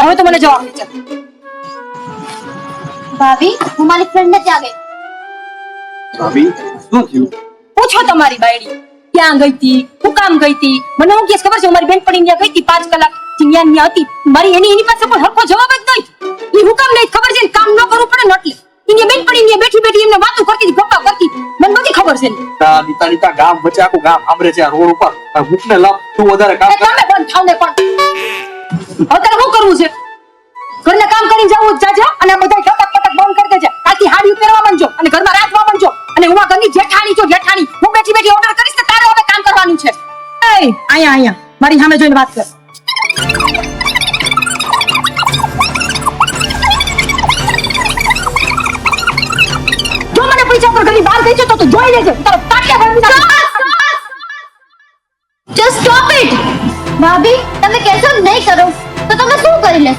હવે તો મને જવાબ દે. ભાભી હું મારી ફ્રેન્ડ ને ત્યાં ગઈ. ભાભી શું થયું? પૂછો તમારી બાયડી ક્યાં ગઈ હતી, હું કામ ગઈ હતી. મને હું કેસ ખબર છે, મારી બેનપણી ત્યાં ગઈ હતી 5 કલાક ત્યાં હતી. મારી એની પાસે કોઈ હરખો જવાબ જ નહીં. ઈ હું કામ નહીં ખબર છે ને, કામ ન કરવું પડે ને એટલે એની બેનપણી ત્યાં બેઠી બેઠી એમને વાતો કરતી હતી, ગપ્પા કરતી. મને બધી ખબર છે. નીતા ગામ વચ્ચે આખું ગામ સાંભળે છે આ રોડ ઉપર. મુકને લાવ, તું વધારે કામ કર. તમે બંધ થાવ ને પણ અત્યારે શું કરવું છે? ઘરના કામ કરીને જવું જ જાજે અને આ બધા ટપક ટપક બંધ કરી દેજે. આખી હાડી પહેરવા માંડજો અને ઘરમાં રાખવા માંડજો. અને હું આ ઘરની જેઠાણી છું, જેઠાણી. હું બેઠી બેઠી ઓર્ડર કરીશ તો તારે હવે કામ કરવાનું છે. એ અહીંયા મારી સામે જોઈને વાત કર. જો મને પૂછ્યા પર ઘરની બહાર ગઈ છે તો તું જોઈ લેજે. તારો તાટિયા ભરી જસ્ટ સ્ટોપ ઇટ. ભાભી તમે કહેશો નહીં કરો તો તમે શું કરી લેશો?